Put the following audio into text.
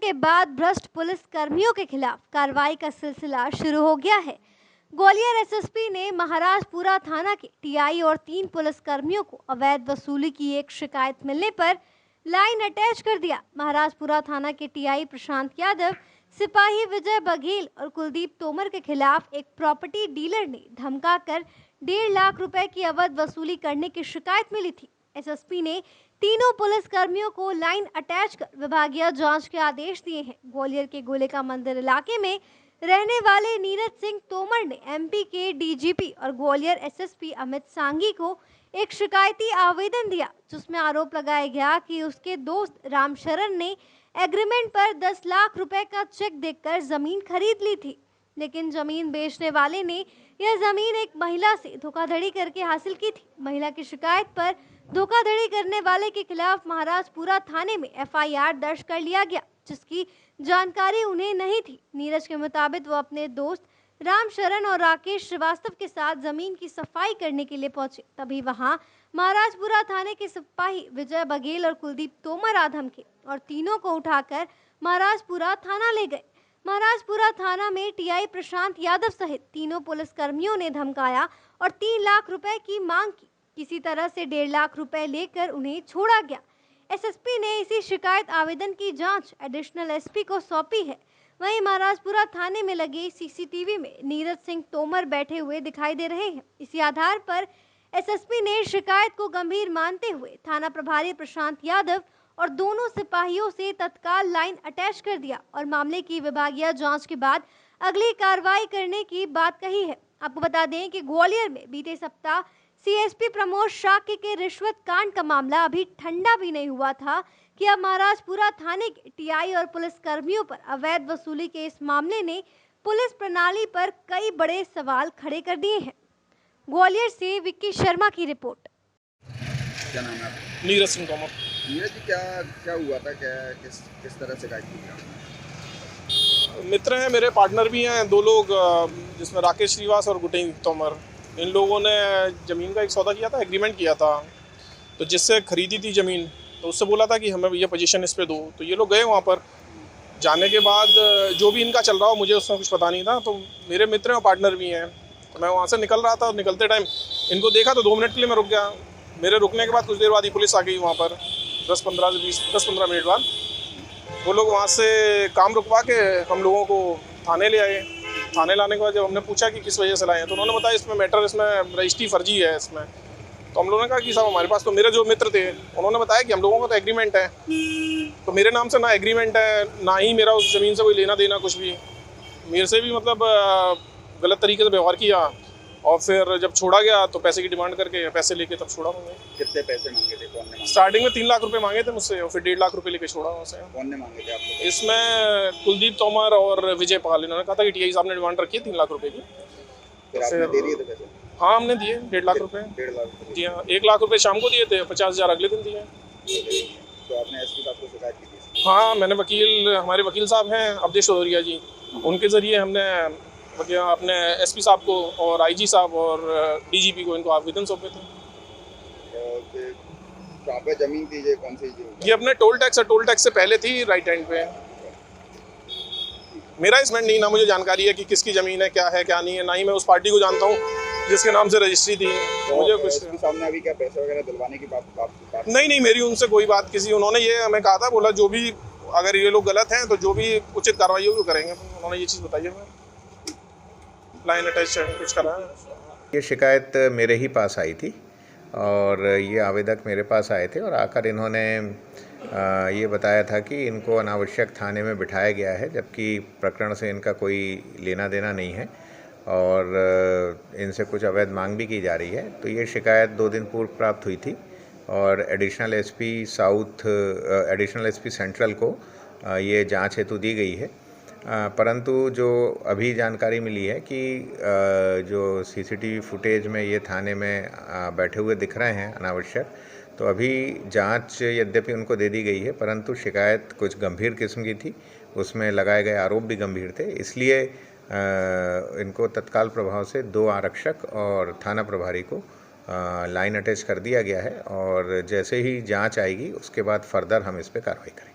के बाद भ्रष्ट पुलिस कर्मियों के खिलाफ कार्रवाई का सिलसिला शुरू हो गया है। ग्वालियर एसएसपी ने महाराजपुरा थाना के टीआई और 3 पुलिस कर्मियों को अवैध वसूली की एक शिकायत मिलने पर लाइन अटैच कर दिया। महाराजपुरा थाना के टीआई प्रशांत यादव, सिपाही विजय बघेल और कुलदीप तोमर के खिलाफ एक प्रॉपर्टी डीलर ने धमकाकर 1.5 लाख रुपए की अवैध वसूली करने की शिकायत मिली थी। एसएसपी ने तीनों पुलिस कर्मियों को लाइन अटैच कर विभागीय जांच के आदेश दिए हैं। ग्वालियर के गोलेका मंदिर इलाके में रहने वाले नीरज सिंह तोमर ने एमपी के डीजीपी और ग्वालियर एसएसपी अमित सांघी को एक शिकायती आवेदन दिया, जिसमें आरोप लगाया गया कि उसके दोस्त रामशरण ने एग्रीमेंट पर 10 लाख रुपए का चेक देकर जमीन खरीद ली थी, लेकिन जमीन बेचने वाले ने यह जमीन एक महिला से धोखाधड़ी करके हासिल की थी। महिला की शिकायत पर धोखाधड़ी करने वाले के खिलाफ महाराजपुरा थाने में एफआईआर दर्ज कर लिया गया, जिसकी जानकारी उन्हें नहीं थी। नीरज के मुताबिक वो अपने दोस्त रामशरण और राकेश श्रीवास्तव के साथ जमीन की सफाई करने के लिए पहुंचे, तभी वहां महाराजपुरा थाने के सिपाही विजय बघेल और कुलदीप तोमर आ धमके और तीनों को उठाकर महाराजपुरा थाना ले गए। महाराजपुरा थाना में टीआई प्रशांत यादव सहित तीनों पुलिस कर्मियों ने धमकाया और 3 लाख रुपए की मांग की। किसी तरह से 1.5 लाख रुपए लेकर उन्हें छोड़ा गया। एसएसपी ने इसी शिकायत आवेदन की जांच एडिशनल एसपी को सौंपी है। वहीं महाराजपुरा थाने में लगे सीसीटीवी में नीरज सिंह तोमर बैठे हुए दिखाई दे रहे हैं। इसी आधार पर एसएसपी ने शिकायत को गंभीर मानते हुए थाना प्रभारी प्रशांत यादव और दोनों सिपाहियों से तत्काल लाइन अटैच कर दिया और मामले की विभागीय जांच के बाद अगली कार्रवाई करने की बात कही है। आपको बता दें कि ग्वालियर में बीते सप्ताह सीएसपी प्रमोद शाक्य के रिश्वत कांड का मामला अभी ठंडा भी नहीं हुआ था कि अब महाराजपुरा थाने के टीआई और पुलिस कर्मियों पर अवैध वसूली के इस मामले ने पुलिस प्रणाली पर कई बड़े सवाल खड़े कर दिए हैं। ग्वालियर से विक्की शर्मा की रिपोर्ट। क्या नाम है आपका? नीरज सिंह तोमर। नीरज जी, क्या हुआ था? किस तरह से गाइड किया? मित्र हैं, मेरे पार्टनर भी हैं 2 लोग, जिसमें राकेश श्रीवास और गुटेन तोमर। इन लोगों ने ज़मीन का एक सौदा किया था, एग्रीमेंट किया था, तो जिससे ख़रीदी थी ज़मीन, तो उससे बोला था कि हमें ये पोजीशन इस पे दो। तो ये लोग गए वहाँ पर। जाने के बाद जो भी इनका चल रहा हो, मुझे उसमें कुछ पता नहीं था। तो मेरे मित्र हैं और पार्टनर भी हैं, तो मैं वहाँ से निकल रहा था। निकलते टाइम इनको देखा तो 2 मिनट के लिए मैं रुक गया। मेरे रुकने के बाद कुछ देर बाद ही पुलिस आ गई वहाँ पर। 10-15 मिनट बाद वो लोग वहाँ से काम रुकवा के हम लोगों को थाने ले आए। थाने लाने के बाद जब हमने पूछा कि किस वजह से लाए हैं, तो उन्होंने बताया इसमें मैटर, इसमें रजिस्ट्री फर्जी है इसमें। तो हम लोगों ने कहा कि साहब हमारे पास तो, मेरे जो मित्र थे उन्होंने बताया कि हम लोगों का तो एग्रीमेंट है, तो मेरे नाम से ना एग्रीमेंट है, ना ही मेरा उस ज़मीन से कोई लेना देना कुछ भी। मेरे से भी मतलब गलत तरीके से व्यवहार किया और फिर जब छोड़ा गया तो पैसे की डिमांड करके पैसे लेके तब छोड़ा उन्होंने। कितने पैसे मांगे थे? कौन ने मांगे? स्टार्टिंग में 3 लाख रुपए मांगे थे मुझसे और फिर 1.5 लाख रुपए लेके छोड़ा उनसे। कौन ने मांगे थे आपको? इसमें कुलदीप तोमर और विजय पाल, इन्होंने कहा था कि टीआई साहब ने डिमांड रखी है 3 लाख रुपए की। फिर आपने दे दिए थे पैसे? हाँ, हमने दिए 1.5 लाख रुपए। 1.5 लाख रुपए? जी हाँ, 1 लाख रुपए शाम को दिए थे, 50,000 अगले दिन दिए। तो आपने एसपी साहब को शिकायत की थी? हाँ, मैंने हमारे वकील साहब हैं अवधेश चौधरी जी, उनके ज़रिए हमने अपने एसपी साहब को और आईजी साहब और डीजीपी को इनको आवेदन सौंपे थे। कहाँ पे जमीन थी? ये कौन सी जमीन? ये अपने टोल टैक्स से पहले थी, राइट हैंड पे। मेरा इसमें नहीं, ना मुझे जानकारी है कि किसकी ज़मीन है, क्या है क्या नहीं है, ना ही मैं उस पार्टी को जानता हूँ जिसके नाम से रजिस्ट्री थी। तो मुझे कुछ सामने अभी क्या पैसे वगैरह दिलवाने की बात? नहीं, मेरी उनसे कोई बात उन्होंने ये हमें कहा था, बोला जो भी अगर ये लोग गलत हैं तो जो भी उचित कार्रवाई होगी वो करेंगे। उन्होंने ये चीज़ बताई है, लाइन अटैच कुछ करा है। ये शिकायत मेरे ही पास आई थी और ये आवेदक मेरे पास आए थे और आकर इन्होंने ये बताया था कि इनको अनावश्यक थाने में बिठाया गया है, जबकि प्रकरण से इनका कोई लेना देना नहीं है और इनसे कुछ अवैध मांग भी की जा रही है। तो ये शिकायत 2 दिन पूर्व प्राप्त हुई थी और एडिशनल एसपी सेंट्रल को ये जांच हेतु दी गई है। परंतु जो अभी जानकारी मिली है कि जो सीसीटीवी फुटेज में ये थाने में बैठे हुए दिख रहे हैं अनावश्यक, तो अभी जांच यद्यपि उनको दे दी गई है, परंतु शिकायत कुछ गंभीर किस्म की थी, उसमें लगाए गए आरोप भी गंभीर थे। इसलिए इनको तत्काल प्रभाव से 2 आरक्षक और थाना प्रभारी को लाइन अटैच कर दिया गया है और जैसे ही जांच आएगी उसके बाद फर्दर हम इस पर कार्रवाई करेंगे।